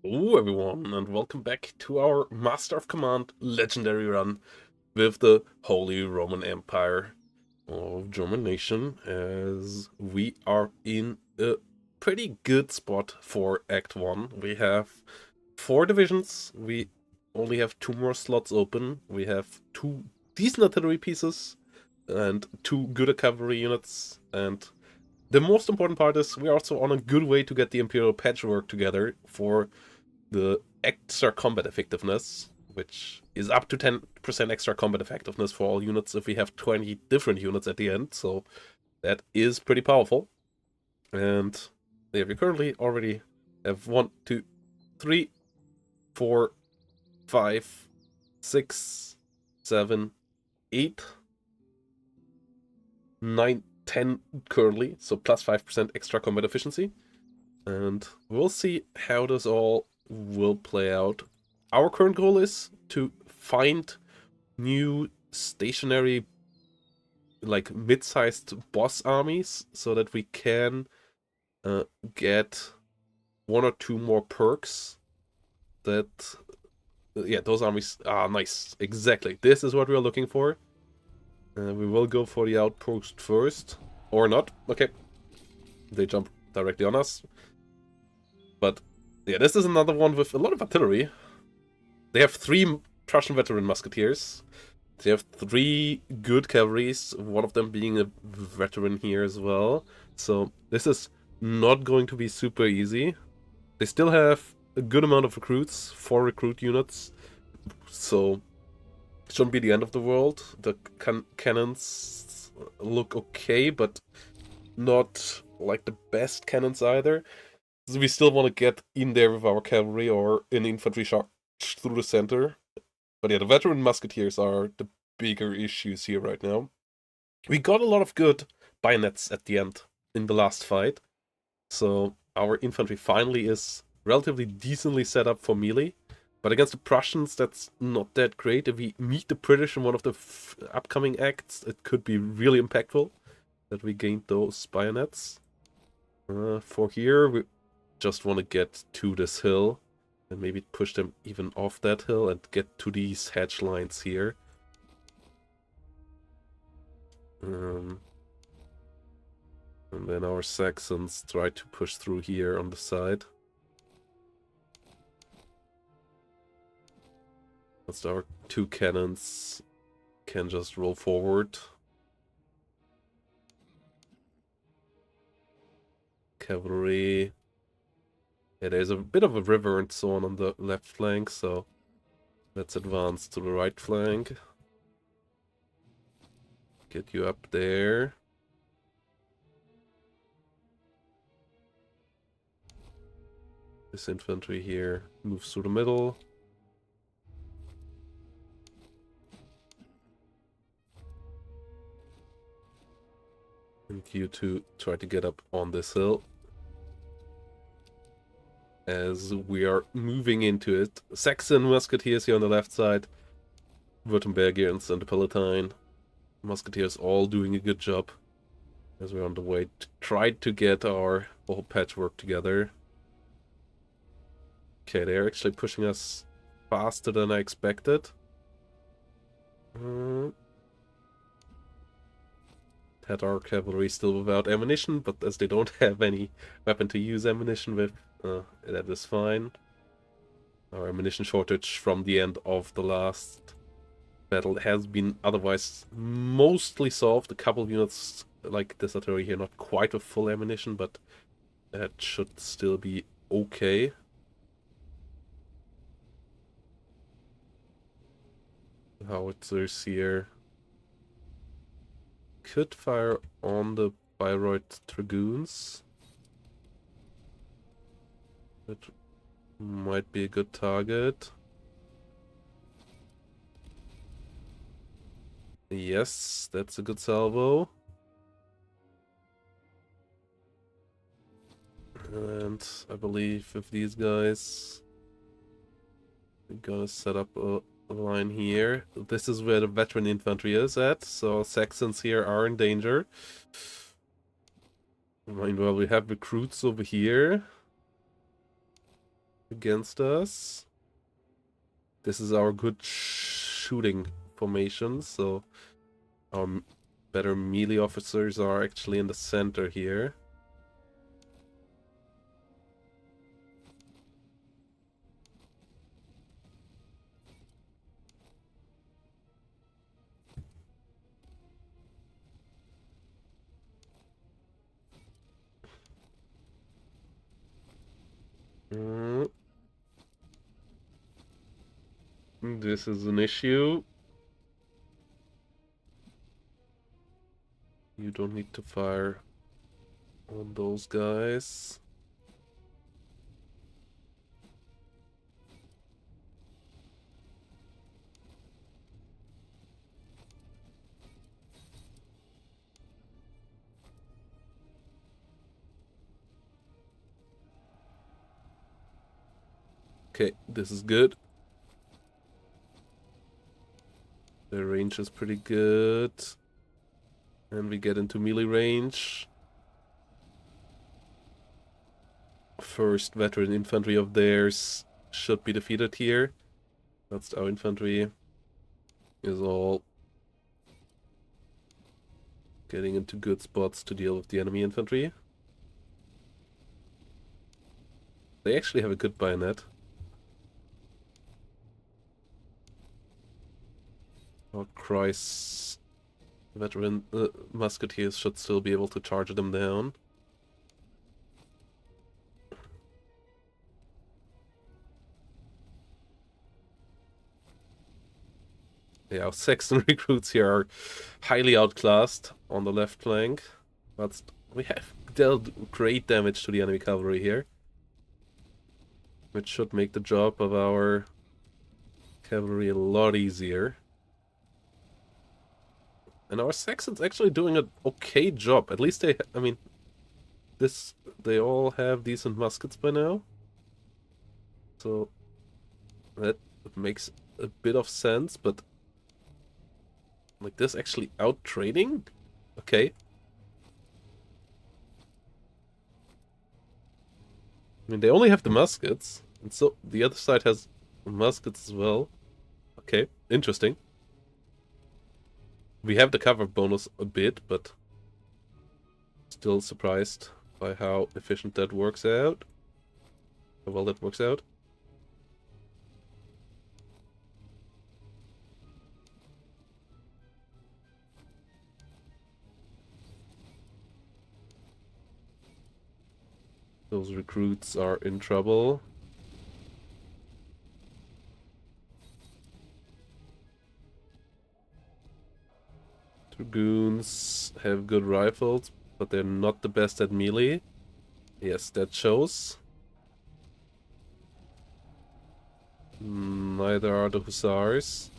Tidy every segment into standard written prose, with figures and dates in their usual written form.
Hello everyone, and welcome back to our Master of Command legendary run with the Holy Roman Empire of German nation, as we are in a pretty good spot for Act 1. We have 4 divisions, we only have 2 more slots open, we have 2 decent artillery pieces, and 2 good cavalry units, and the most important part is we're also on a good way to get the Imperial Patchwork together for the extra combat effectiveness, which is up to 10% extra combat effectiveness for all units if we have 20 different units at the end, so that is pretty powerful. And yeah, we currently already have 1, 2, 3, 4, 5, 6, 7, 8, 9, 10 currently, so plus 5% extra combat efficiency. And we'll see how this all will play out. Our current goal is to find new stationary, like mid-sized boss armies, so that we can get 1 or 2 more perks. That, yeah, those armies are nice. Exactly. This is what we are looking for. We will go for the outpost first, or not. Okay, they jump directly on us. But yeah, this is another one with a lot of artillery. They have 3 Prussian veteran musketeers. They have 3 good cavalries, one of them being a veteran here as well. So this is not going to be super easy. They still have a good amount of recruits, 4 recruit units. So it shouldn't be the end of the world. The cannons look okay, but not like the best cannons either. So we still want to get in there with our cavalry or an infantry charge through the center. But yeah, the veteran musketeers are the bigger issues here right now. We got a lot of good bayonets at the end in the last fight. So our infantry finally is relatively decently set up for melee. But against the Prussians, that's not that great. If we meet the British in one of the upcoming acts, it could be really impactful that we gained those bayonets. For here, we just want to get to this hill and maybe push them even off that hill and get to these hedge lines here. And then our Saxons try to push through here on the side. That's our 2 cannons can just roll forward. Cavalry. Yeah, there's a bit of a river and so on the left flank, so let's advance to the right flank. Get you up there. This infantry here moves through the middle. And you two try to get up on this hill. As we are moving into it. Saxon musketeers here on the left side. Württembergians and the Palatine. Musketeers all doing a good job. As we're on the way to try to get our whole patchwork together. Okay, they're actually pushing us faster than I expected. Had our cavalry still without ammunition, but as they don't have any weapon to use ammunition with, that is fine. Our ammunition shortage from the end of the last battle has been otherwise mostly solved. A couple of units like this artillery here, not quite with full ammunition, but that should still be okay. Howitzers here could fire on the Bayreuth Dragoons. That might be a good target. Yes, that's a good salvo. And I believe with these guys, we're gonna set up a line here. This is where the veteran infantry is at, so Saxons here are in danger. Meanwhile, we have recruits over here. against us. This is our good shooting formation, so our better melee officers are actually in the center here. This is an issue. You don't need to fire on those guys. Okay, this is good. The range is pretty good. And we get into melee range. First veteran infantry of theirs should be defeated here. That's our infantry. Is all getting into good spots to deal with the enemy infantry. They actually have a good bayonet. Our Kreis veteran musketeers should still be able to charge them down. Yeah, our Saxon recruits here are highly outclassed on the left flank. But we have dealt great damage to the enemy cavalry here, which should make the job of our cavalry a lot easier. And our Saxons actually doing an okay job. At least they, I mean, they all have decent muskets by now. So that makes a bit of sense, but like this actually out trading? Okay. I mean, they only have the muskets, and so the other side has muskets as well. Okay, interesting. We have the cover bonus a bit, but still surprised by how efficient that works out. How well that works out. Those recruits are in trouble. Dragoons have good rifles, but they're not the best at melee. Yes, that shows. Neither are the hussars.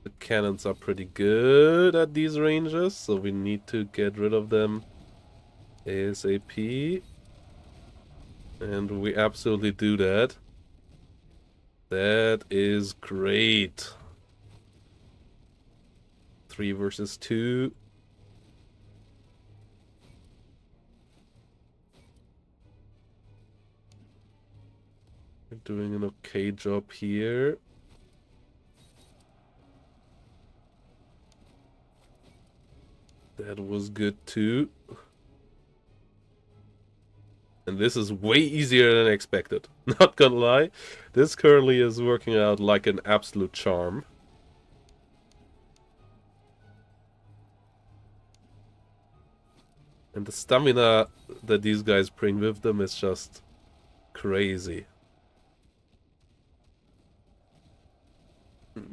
The cannons are pretty good at these ranges, so we need to get rid of them ASAP. And we absolutely do that. That is great. 3 versus 2. We're doing an okay job here. That was good too. And this is way easier than expected. Not gonna lie. This currently is working out like an absolute charm. And the stamina that these guys bring with them is just crazy.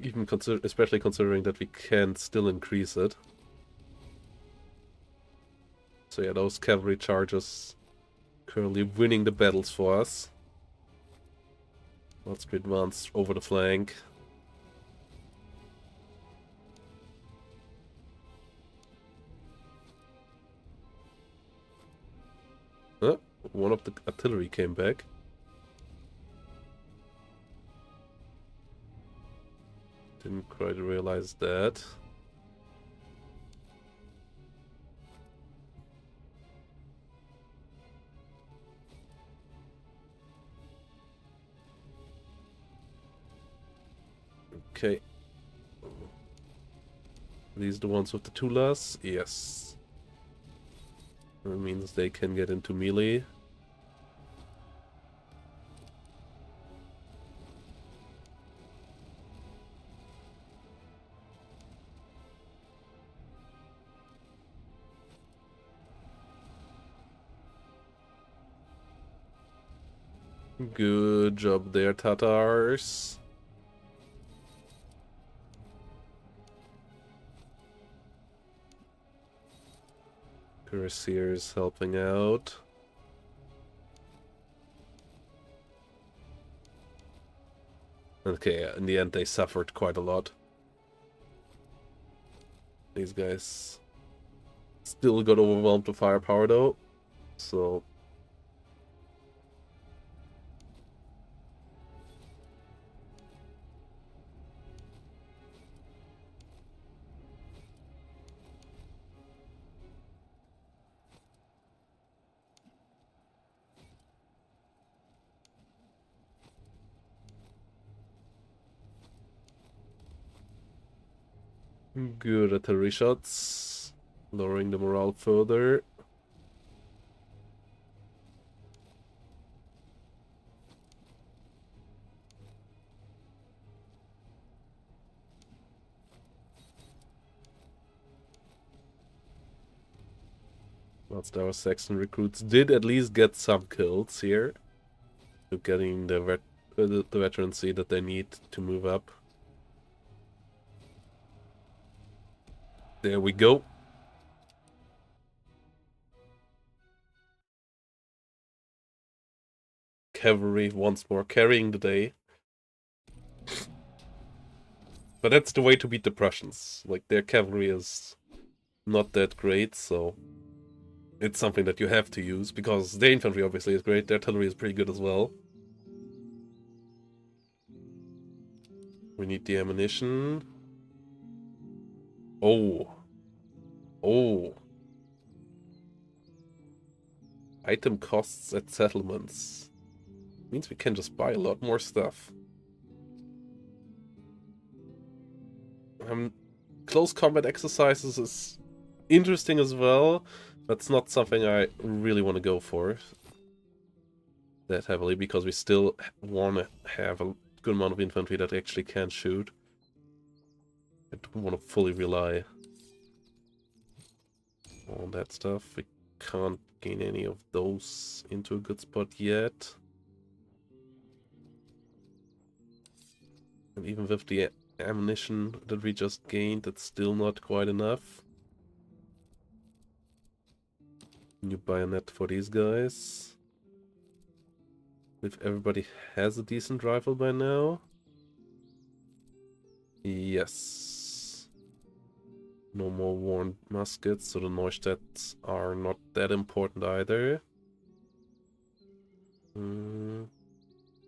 Even especially considering that we can still increase it. So yeah, those cavalry charges currently winning the battles for us. Let's be advanced over the flank. One of the artillery came back. Didn't quite realize that. Okay. These the ones with the Tulas? Yes. That means they can get into melee. Good job there, Tatars. Cuirassiers helping out. Okay, in the end they suffered quite a lot. These guys still got overwhelmed with firepower though, so... Good artillery shots, lowering the morale further. Whilst our Saxon recruits did at least get some kills here, to getting the veterancy that they need to move up. There we go. Cavalry once more carrying the day. But that's the way to beat the Prussians. Like, their cavalry is not that great, so it's something that you have to use, because their infantry obviously is great, their artillery is pretty good as well. We need the ammunition. Oh. Oh. Item costs at settlements. Means we can just buy a lot more stuff. Close combat exercises is interesting as well. That's not something I really want to go for that heavily, because we still want to have a good amount of infantry that actually can shoot. I don't want to fully rely on that stuff. We can't gain any of those into a good spot yet. And even with the ammunition that we just gained, that's still not quite enough. New bayonet for these guys. If everybody has a decent rifle by now. Yes. No more worn muskets, so the Neustadts are not that important either.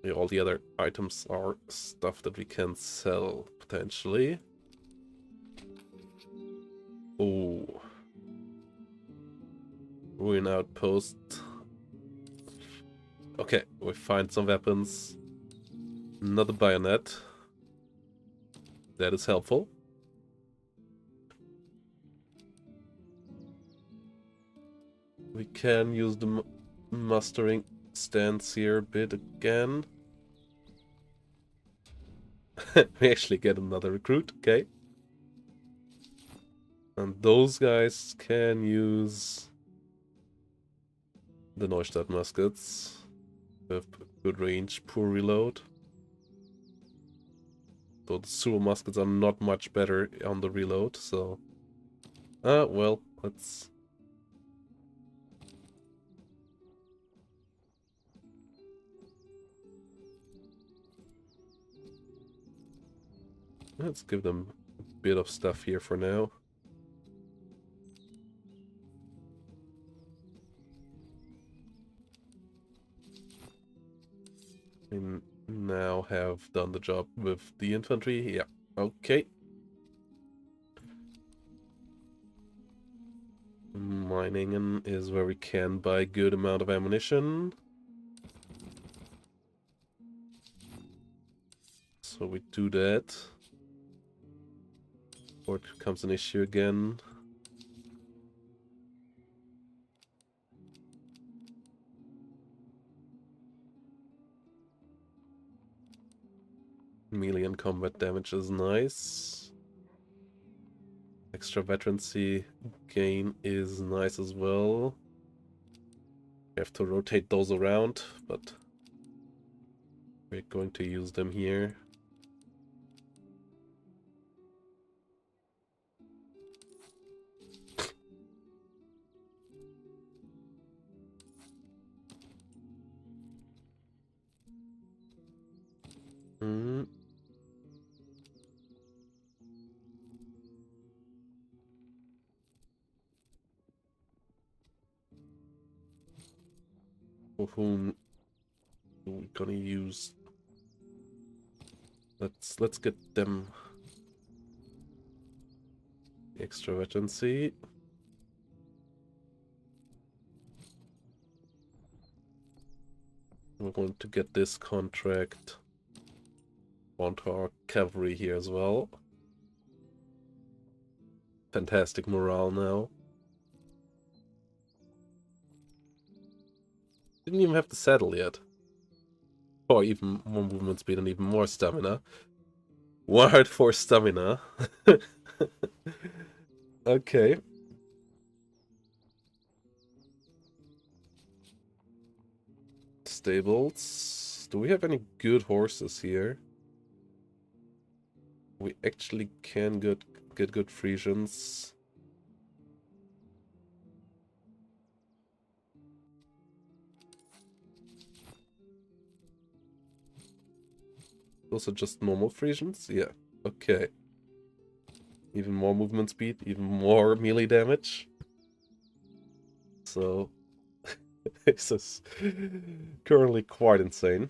Yeah, all the other items are stuff that we can sell, potentially. Oh. Ruin outpost. Okay, we find some weapons. Another bayonet. That is helpful. We can use the mustering stance here a bit again. We actually get another recruit, okay. And those guys can use the Neustadt muskets. With good range, poor reload. Though the Suro muskets are not much better on the reload, so... well, let's... Let's give them a bit of stuff here for now. We now have done the job with the infantry. Yeah, okay. Miningen is where we can buy a good amount of ammunition. So we do that. Or it becomes an issue again. Melee and combat damage is nice. Extra veterancy gain is nice as well. We have to rotate those around, but we're going to use them here. Hmm. For whom are we gonna use? Let's get them extra veterancy. We're going to get this contract onto our cavalry here as well. Fantastic morale now. Didn't even have to settle yet. Or even more movement speed and even more stamina. 104 stamina. Okay. Stables. Do we have any good horses here? We actually can get good Frisians. Those are just normal Frisians? Yeah. Okay. Even more movement speed, even more melee damage. So this is currently quite insane.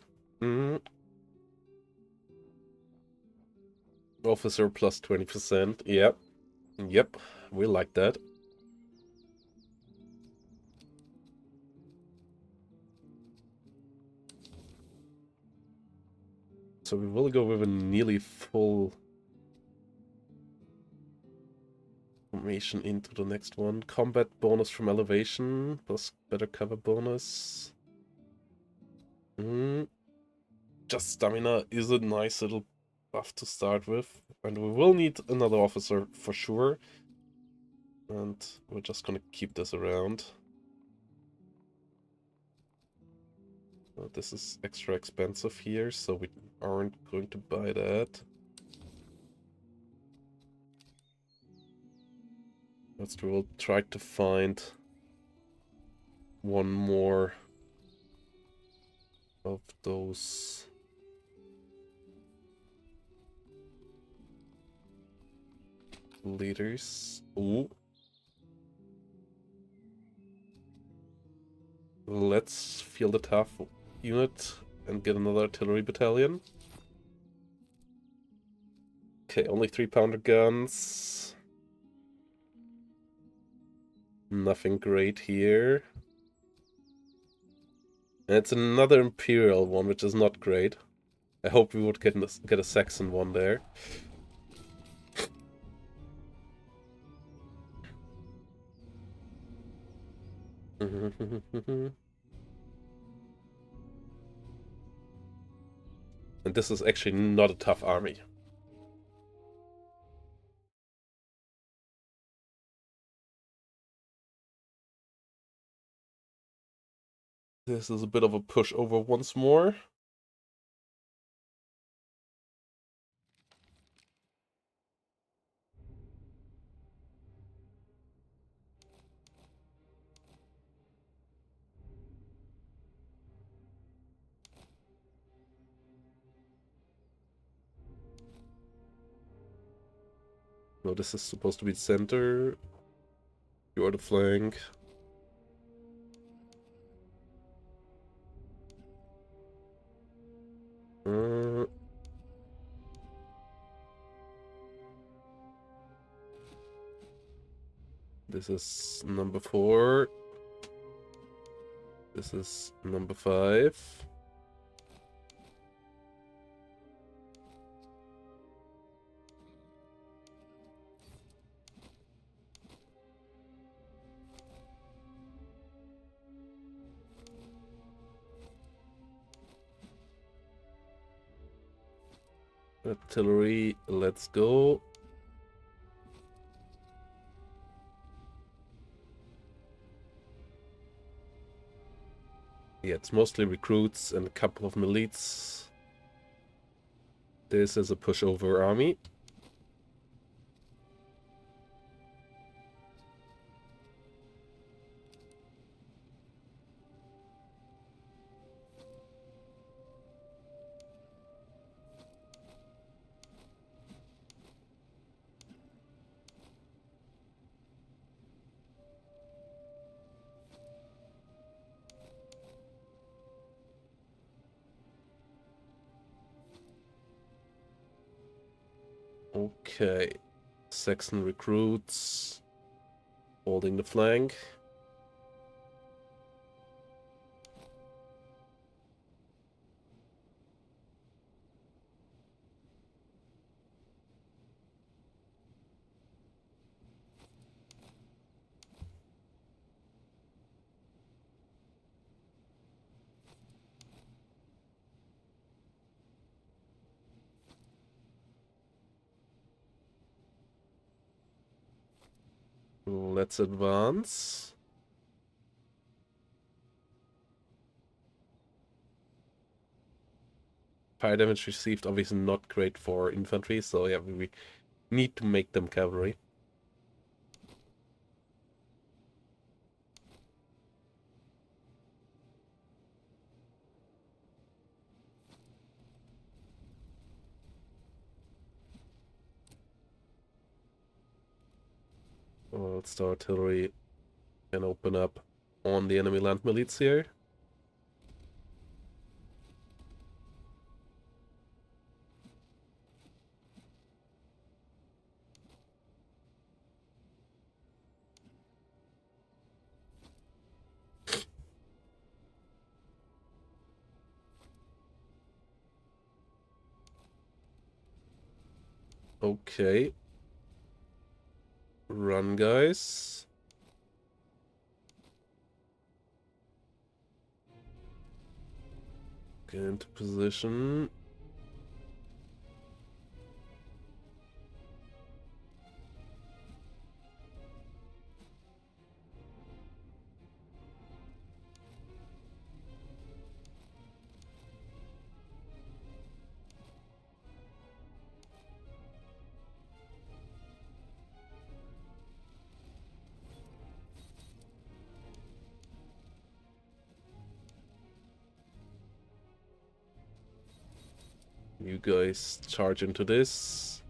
Officer plus 20%. Yep. Yep. We like that. So we will go with a nearly full formation into the next one. Combat bonus from elevation plus better cover bonus. Just stamina is a nice little buff to start with. And we will need another officer for sure. And we're just gonna keep this around. This is extra expensive here, so we aren't going to buy that. Let's we'll try to find one more of those leaders. Ooh. Let's field a tough unit and get another artillery battalion. Okay, only 3-pounder guns. Nothing great here. And it's another Imperial one, which is not great. I hope we would get a Saxon one there. And this is actually not a tough army. This is a bit of a pushover once more. No, this is supposed to be the center. You're the flank. This is number 4. This is number 5. Artillery, let's go. Yeah, it's mostly recruits and a couple of milites. This is a pushover army. Okay. Saxon recruits. Holding the flank. Let's advance. Fire damage received, obviously not great for infantry, so yeah, we need to make them cavalry. Whilst the artillery can open up on the enemy land militia here. Okay. Run, guys. Get into position. You guys charge into this.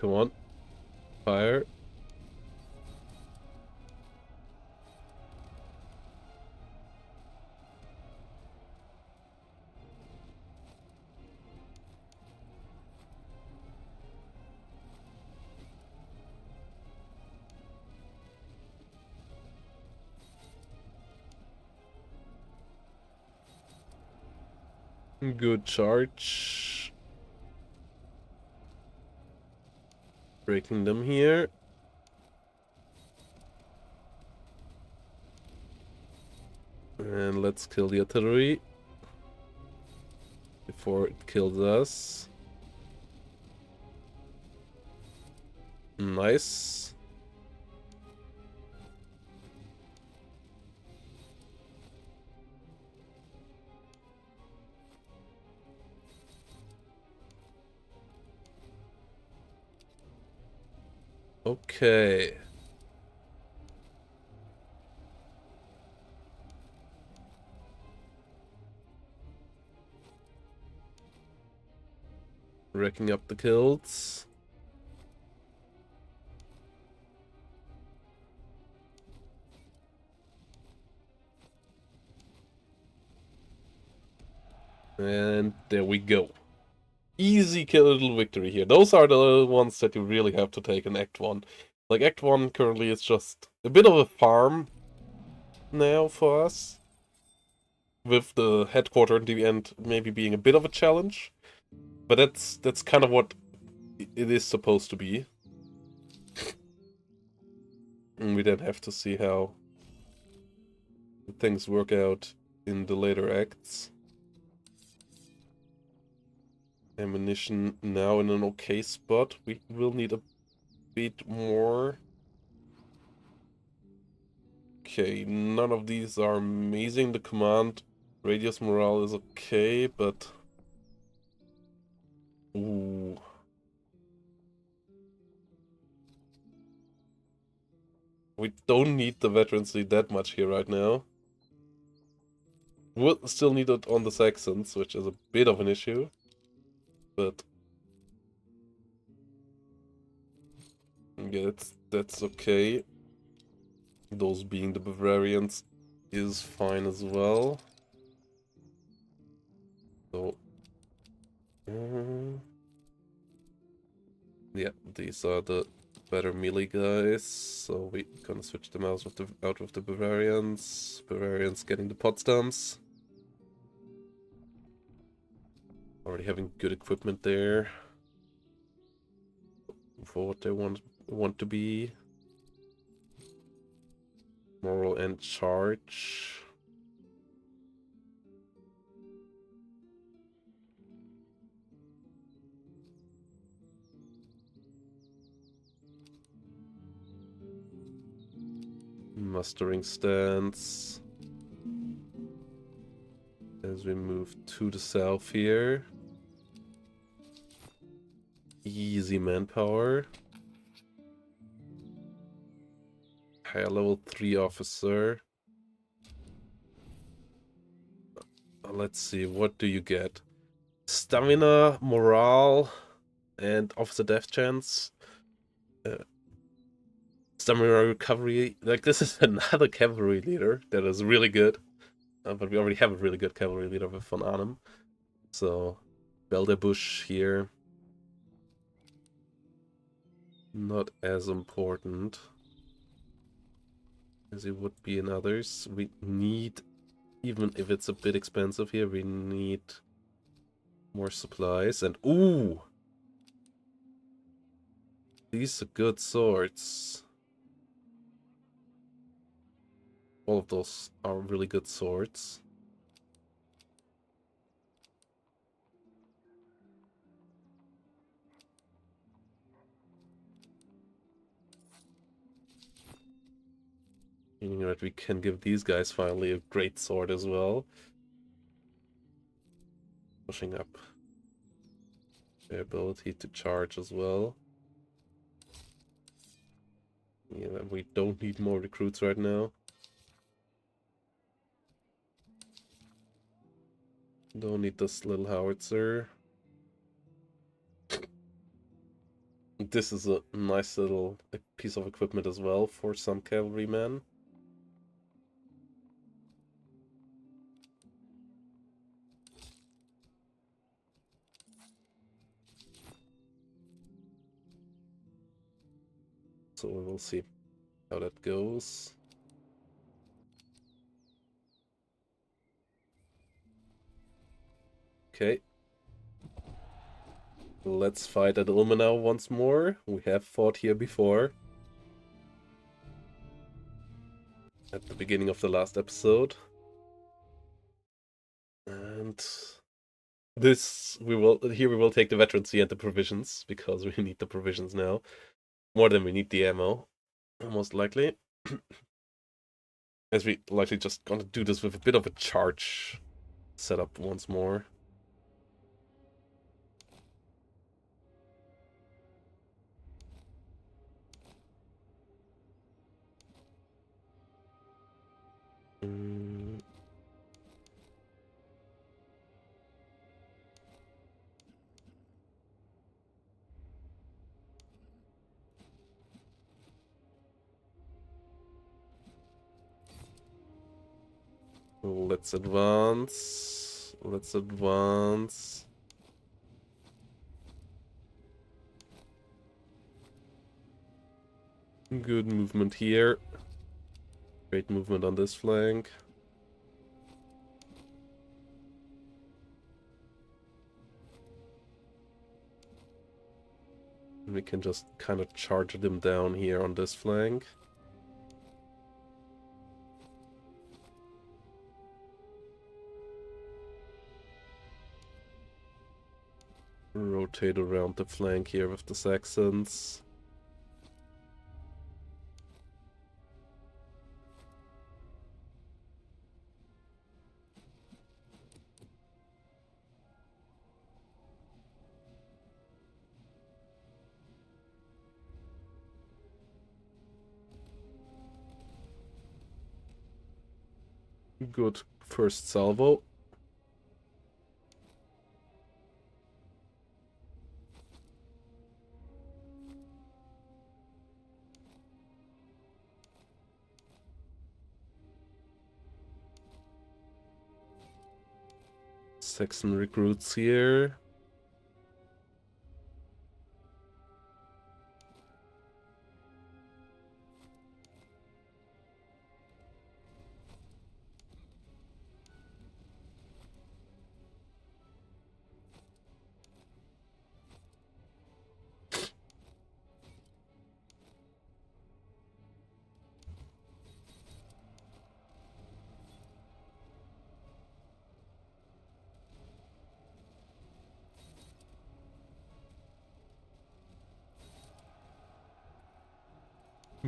Come on. Fire. Good charge. Breaking them here. And let's kill the artillery before it kills us. Nice. Okay. Racking up the kills. And there we go. Easy little victory here. Those are the ones that you really have to take in Act 1. Like, Act 1 currently is just a bit of a farm now for us. With the headquarter in the end maybe being a bit of a challenge. But that's kind of what it is supposed to be. And we then have to see how things work out in the later acts. Ammunition now in an okay spot. We will need a bit more. Okay, none of these are amazing. The command radius morale is okay, but... Ooh. We don't need the veterancy that much here right now. We'll still need it on the Saxons, which is a bit of an issue. But... yeah, that's okay. Those being the Bavarians is fine as well. So... yeah, these are the better melee guys, so we're gonna switch them out with the Bavarians. Bavarians getting the Potsdams. Already having good equipment there for what they want to be. Moral and charge. Mustering stance. As we move to the south here. Easy manpower. Higher level 3 officer. Let's see, what do you get? Stamina, morale, and officer death chance. Stamina recovery. Like, this is another cavalry leader that is really good. But we already have a really good cavalry leader with von Arnim. So, Belderbusch here. Not as important as it would be in others. We need, even if it's a bit expensive here, we need more supplies. And ooh! These are good swords. All of those are really good swords. Meaning that we can give these guys finally a great sword as well. Pushing up their ability to charge as well. Yeah, we don't need more recruits right now. Don't need this little howitzer. This is a nice little piece of equipment as well for some cavalrymen. So we will see how that goes. Okay. Let's fight at Ilmenau once more. We have fought here before. At the beginning of the last episode. And this we will take the veterancy and the provisions, because we need the provisions now. More than we need the ammo, most likely. As we likely just gonna do this with a bit of a charge setup once more. Let's advance. let's advance. Good movement here. Great movement on this flank. And we can just kind of charge them down here on this flank. Rotate around the flank here with the Saxons. Good first salvo. Saxon recruits here.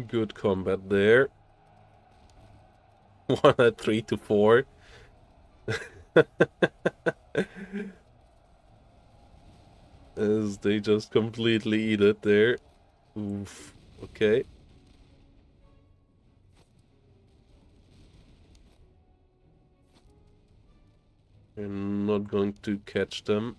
Good combat there. 1 at 3 to 4. As they just completely eat it there. Oof. Okay. We're not going to catch them.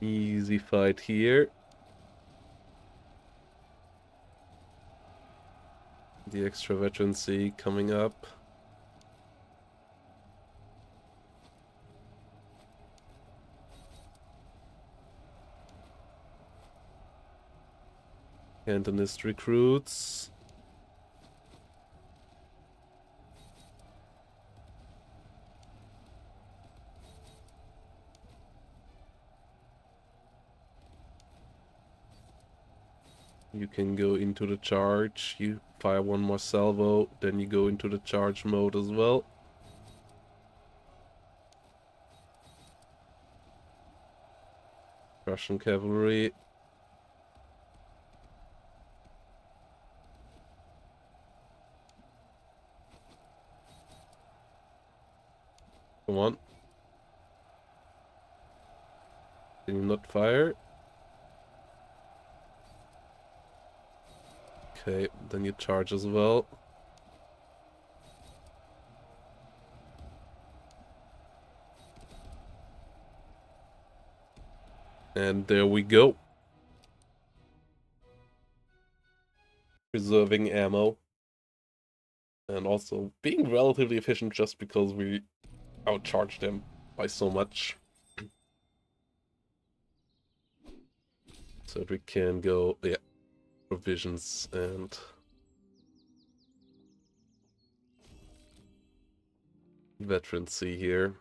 Easy fight here. The extra veterancy coming up. Cantonist recruits. You can go into the charge. You fire one more salvo, then you go into the charge mode as well. Russian cavalry. Come on. Can you not fire? Okay, then you charge as well. And there we go. Preserving ammo. And also being relatively efficient just because we outcharged them by so much. So that we can go, yeah, provisions and veterancy here.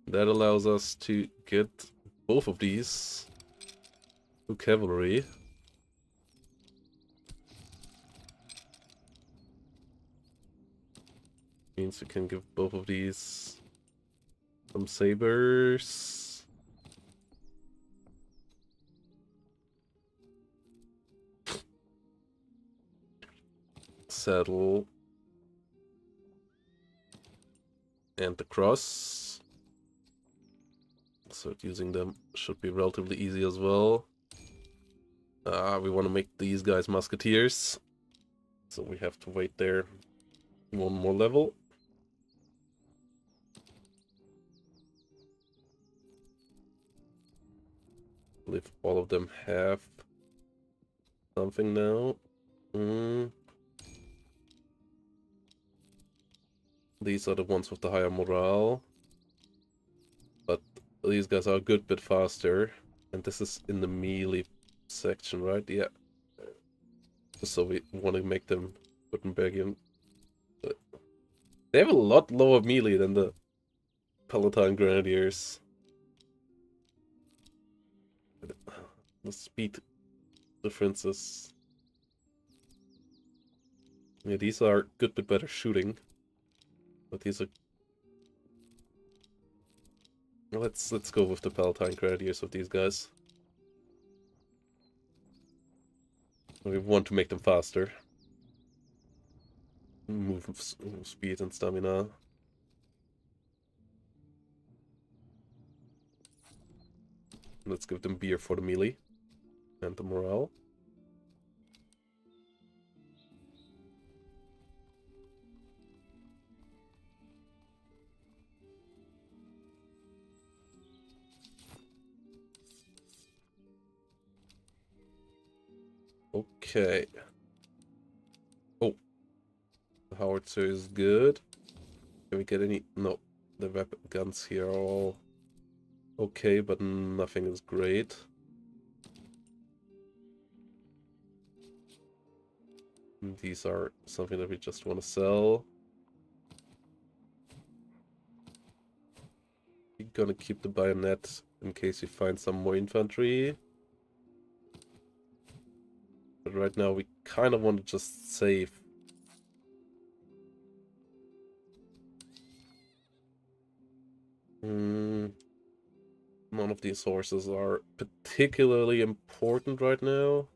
That allows us to get both of these to cavalry. Means we can give both of these some sabers. Saddle. And the cross. So using them should be relatively easy as well. We want to make these guys musketeers. So we have to wait there one more level. I believe all of them have something now. These are the ones with the higher morale. But these guys are a good bit faster. And this is in the melee section, right? Yeah. So we want to make them Württembergian. They have a lot lower melee than the Palatine Grenadiers. The speed differences. Yeah, these are a good bit better shooting. But these are... Let's go with the Palatine Grenadiers of these guys. We want to make them faster. Move speed and stamina. Let's give them beer for the melee and the morale. Okay. Oh. The howitzer is good. Can we get any... No. The weapon guns here are all okay, but nothing is great. These are something that we just want to sell. We're gonna keep the bayonet in case we find some more infantry. But right now we kind of want to just save. None of these horses are particularly important right now.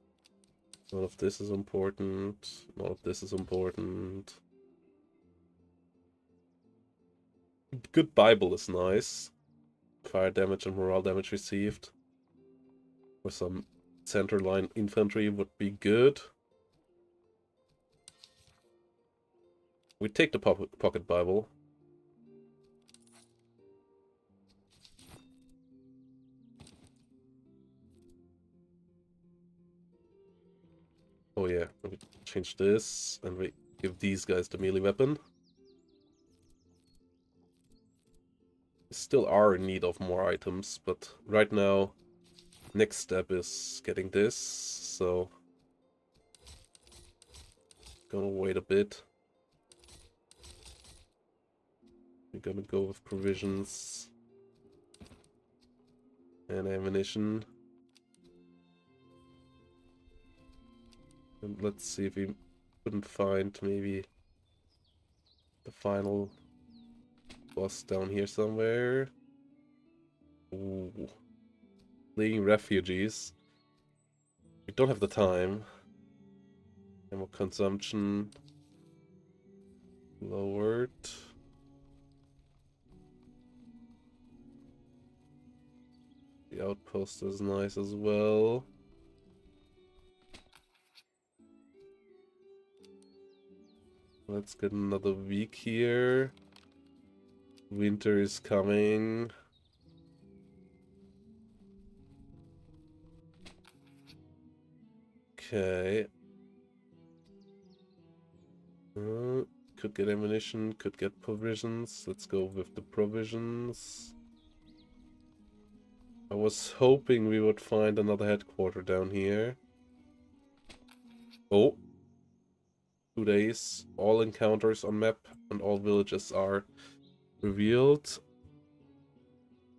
None of this is important. None of this is important. Good Bible is nice. Fire damage and morale damage received. Or some center line infantry would be good. We take the pocket Bible. Oh yeah, we change this and we give these guys the melee weapon. We still are in need of more items, but right now next step is getting this, so gonna wait a bit. We're gonna go with provisions and ammunition. And let's see if we couldn't find maybe the final boss down here somewhere. Ooh. Fleeing refugees. We don't have the time. Ammo consumption lowered. The outpost is nice as well. Let's get another week here. Winter is coming. Okay. Could get ammunition, could get provisions. Let's go with the provisions. I was hoping we would find another headquarter down here. Oh. 2 days. All encounters on map and all villages are revealed.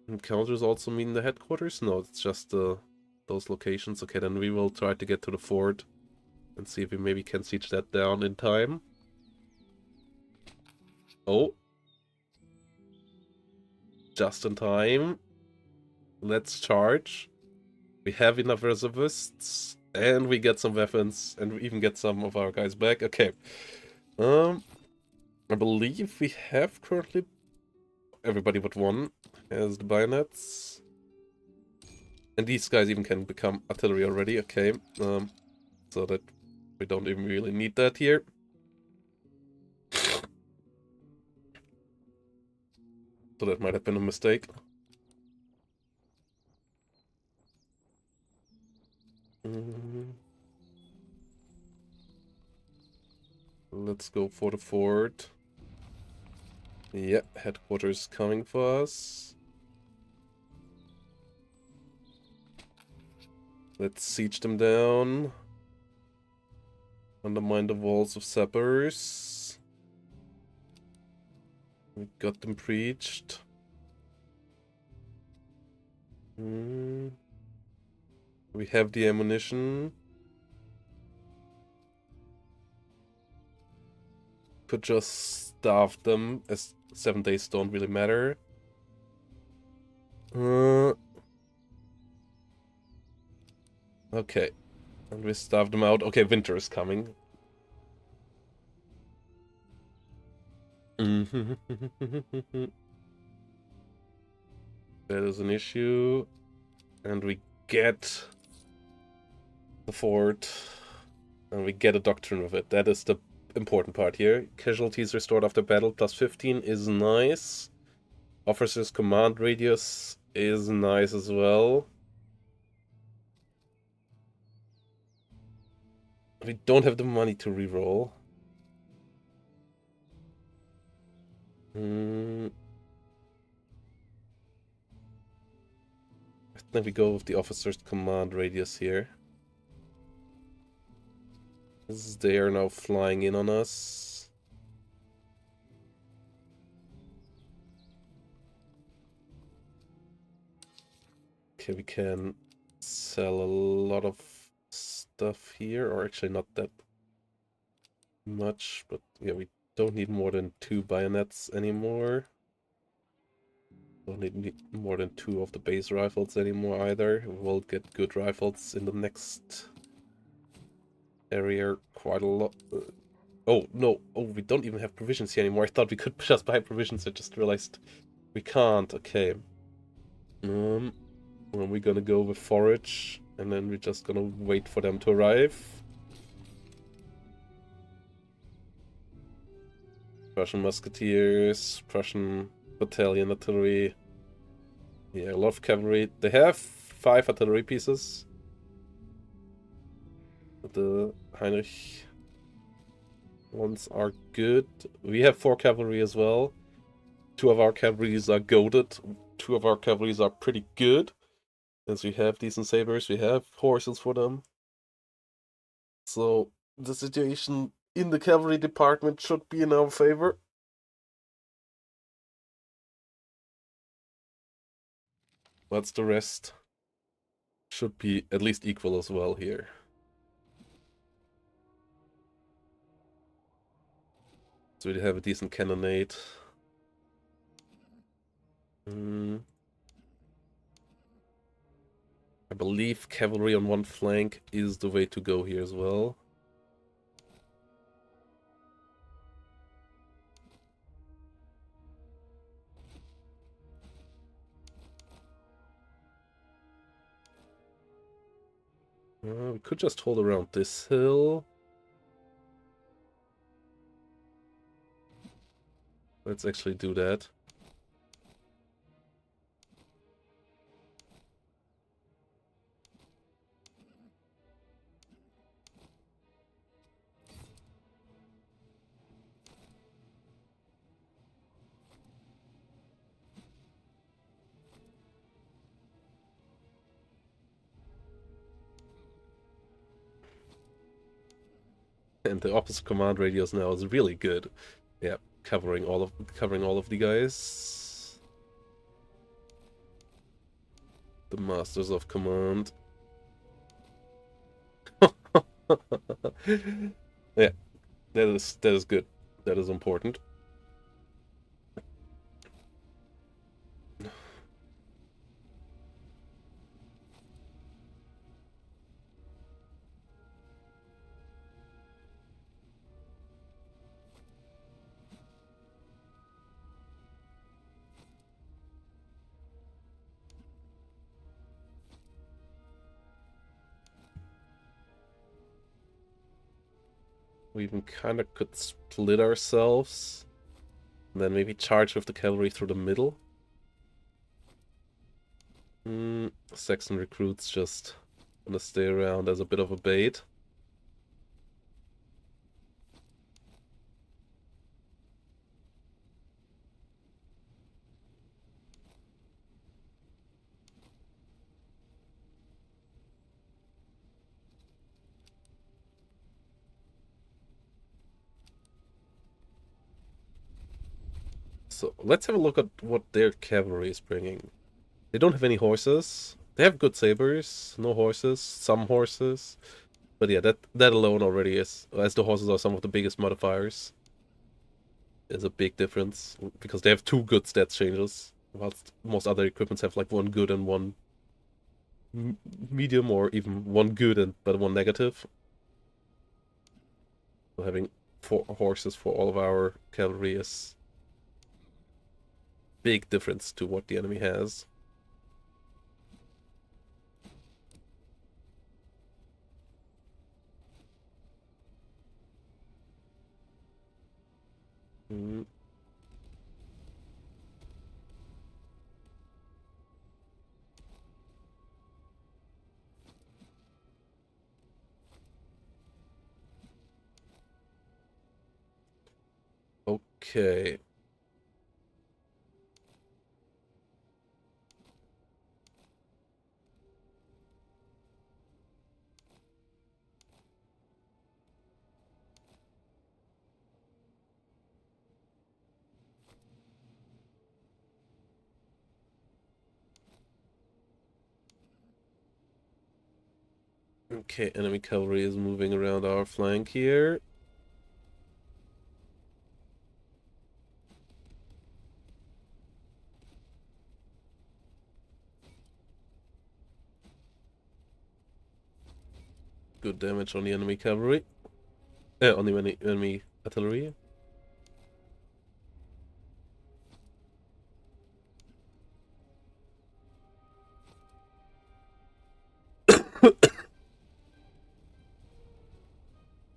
Encounters also mean the headquarters? No, it's just those locations. Okay, then we will try to get to the fort and see if we maybe can siege that down in time. Oh. Just in time. Let's charge. We have enough reservists. And we get some weapons. And we even get some of our guys back. Okay. I believe we have currently... Everybody but one has the bayonets. And these guys even can become artillery already, okay. So that we don't even really need that here. So that might have been a mistake. Let's go for the fort. Yeah, headquarters coming for us. Let's siege them down. Undermine the walls of sappers. We got them breached. We have the ammunition. Could just starve them, as 7 days don't really matter. Okay. And we starved them out. Okay, winter is coming. That is an issue. And we get the fort. And we get a doctrine of it. That is the important part here. Casualties restored after battle plus 15 is nice. Officers command radius is nice as well. We don't have the money to reroll. I think we go with the officer's command radius here. They are now flying in on us. Okay, we can sell a lot of stuff here, or actually not that much, but yeah, we don't need more than 2 bayonets anymore. Don't need more than 2 of the base rifles anymore either. We'll get good rifles in the next area quite a lot. Oh, no. Oh, we don't even have provisions here anymore. I thought we could just buy provisions. I just realized we can't. Okay. Well, we're gonna go with forage, and then we're just gonna wait for them to arrive. Prussian musketeers, Prussian battalion artillery. Yeah, a lot of cavalry. They have 5 artillery pieces. The Heinrich ones are good. We have 4 cavalry as well. 2 of our cavalries are goaded. 2 of our cavalries are pretty good. As we have decent sabers, we have horses for them. So the situation in the cavalry department should be in our favor. What's the rest? Should be at least equal as well here. So we have a decent cannonade. I believe cavalry on one flank is the way to go here as well. We could just hold around this hill. Let's actually do that. And the opposite command radius now is really good. Yeah, covering all of the guys. The masters of command. Yeah, that is good. That is important. We even kind of could split ourselves. And then maybe charge with the cavalry through the middle. Saxon recruits just gonna stay around as a bit of a bait. So let's have a look at what their cavalry is bringing. They don't have any horses. They have good sabers, no horses, some horses. But yeah, that alone already is, as the horses are some of the biggest modifiers, is a big difference. Because they have two good stats changes, whilst most other equipments have like one good and one medium, or even one good and but one negative. So having 4 horses for all of our cavalry is big difference to what the enemy has. Okay. Okay, enemy cavalry is moving around our flank here. Good damage on the enemy cavalry. On the enemy artillery.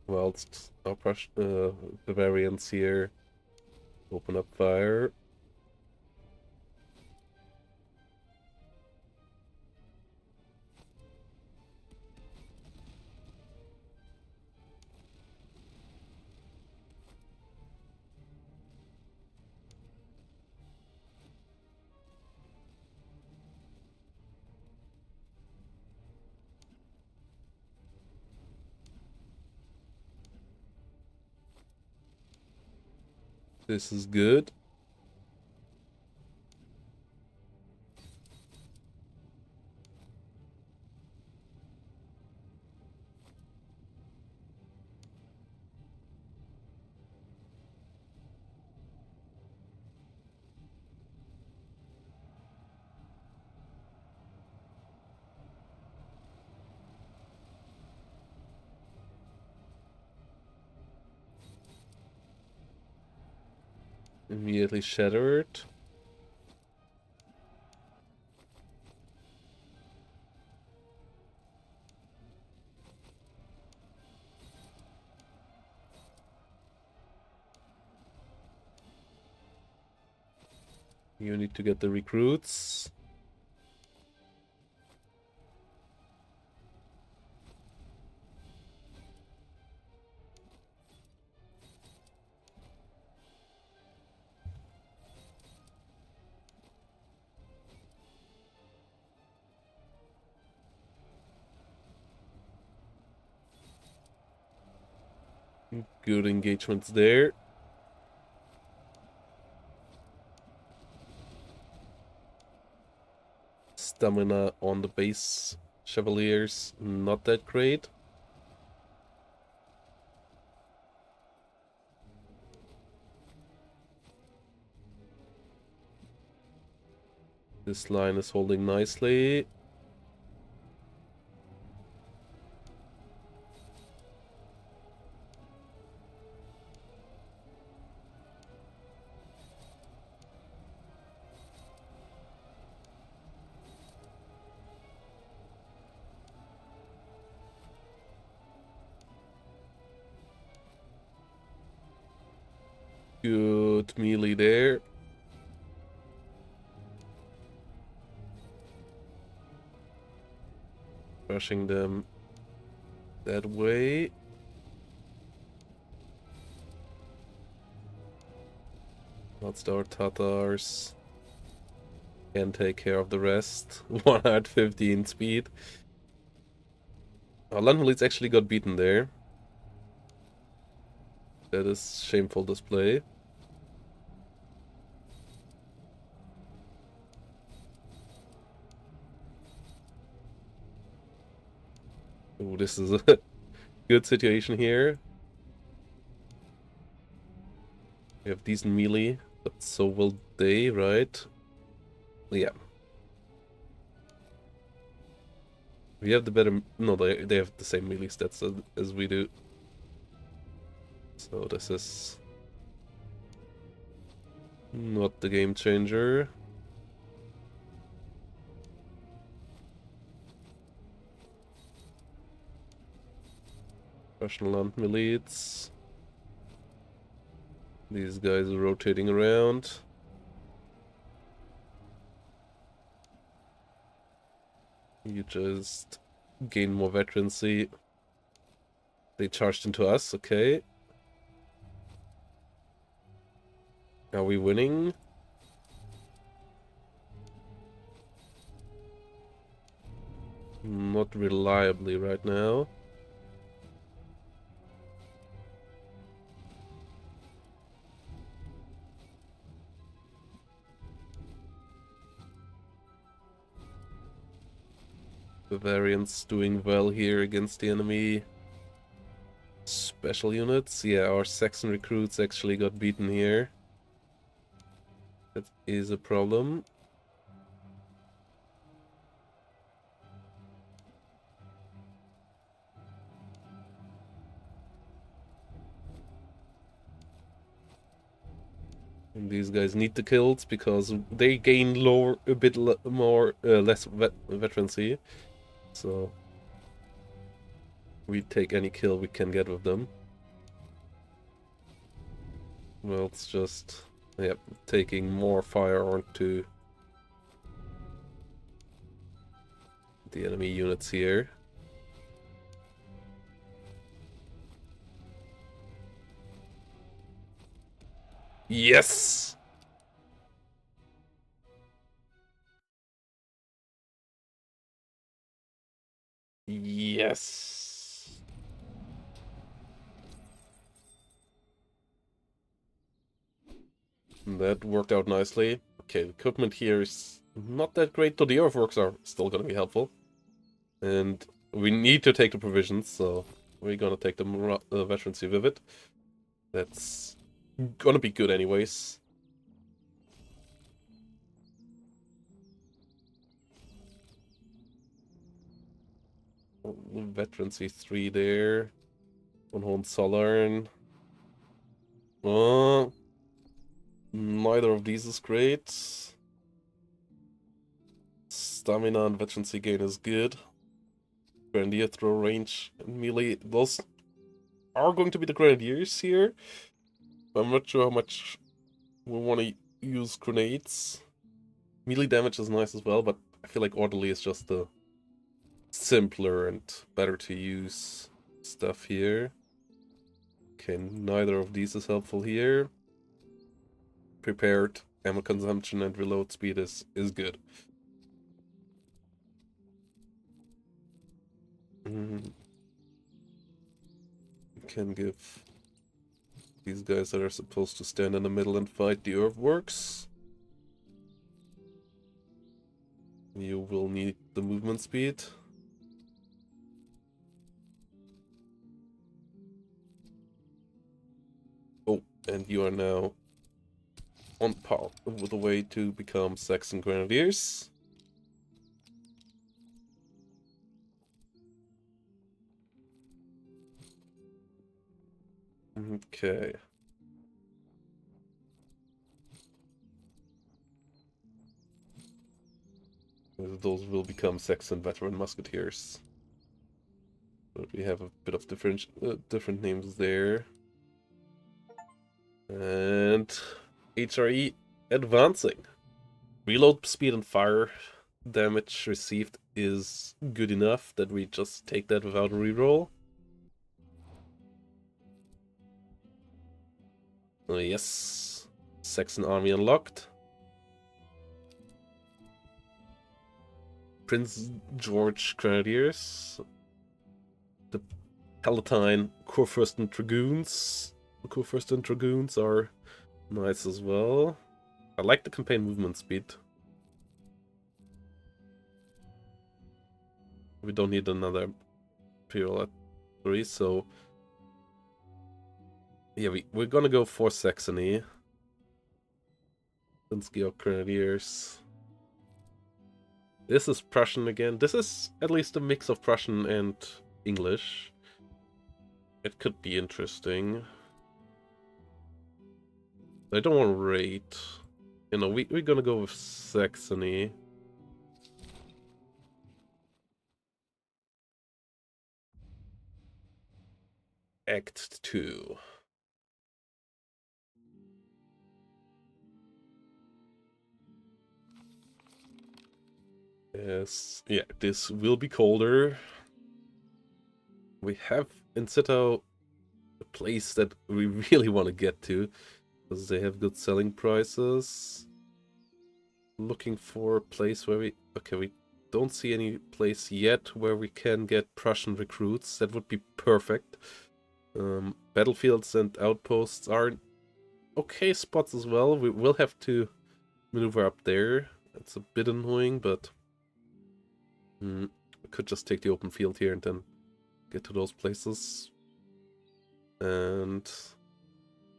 Whilst our Bavarians here open up fire. This is good. Immediately shattered. You need to get the recruits. Good engagements there. Stamina on the base Chevaliers, not that great. This line is holding nicely. Good melee there. Rushing them that way. Let's our Tatars. Can take care of the rest. 115 speed. Our Land Milites actually got beaten there. That is shameful display. Oh, this is a good situation here. We have decent melee, but so will they, right? Yeah. We have the better... No, they have the same melee stats as we do. So this is not the game changer. Russian land milites. These guys are rotating around. You just gain more veterancy. They charged into us, okay. Are we winning? Not reliably right now. Bavarians doing well here against the enemy. Special units. Yeah, our Saxon recruits actually got beaten here. That is a problem. And these guys need the kills because they gain a bit more, less veterancy. So we take any kill we can get with them. Well, it's just, yep, taking more fire onto the enemy units here. Yes! Yes! That worked out nicely. Okay, the equipment here is not that great, though the earthworks are still gonna be helpful. And we need to take the provisions, so we're gonna take the veterancy with it. That's gonna be good anyways. Veterancy 3 there. One Hohenzollern. Neither of these is great. Stamina and veterancy gain is good. Grenadier throw range and melee. Those are going to be the grenadiers here. I'm not sure how much we want to use grenades. Melee damage is nice as well, but I feel like orderly is just the simpler and better to use stuff here. Okay, neither of these is helpful here. Prepared ammo consumption and reload speed is good. Can give these guys that are supposed to stand in the middle and fight the earthworks. You will need the movement speed. Oh, and you are now on par with the way to become Saxon Grenadiers. Okay. Those will become Saxon Veteran Musketeers. But we have a bit of different names there. And HRE advancing. Reload speed and fire damage received is good enough that we just take that without a reroll. Oh, yes. Saxon army unlocked. Prince George Grenadiers. The Palatine Kurfürsten Dragoons. The Kurfürsten Dragoons are nice as well. I like the campaign movement speed. We don't need another Imperial at 3, so... Yeah, we're gonna go for Saxony. Prince Georg Grenadiers. This is Prussian again. This is at least a mix of Prussian and English. It could be interesting. I don't want to raid. You know, we're gonna go with Saxony. Act 2. Yes, yeah, this will be colder. We have in Citto a place that we really want to get to, because they have good selling prices. Looking for a place where we... Okay, we don't see any place yet where we can get Prussian recruits. That would be perfect. Battlefields and outposts are okay spots as well. We will have to maneuver up there. That's a bit annoying, but... we could just take the open field here and then get to those places. And...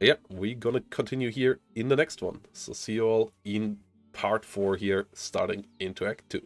yeah, we're gonna continue here in the next one. So see you all in part 4 here, starting into Act 2.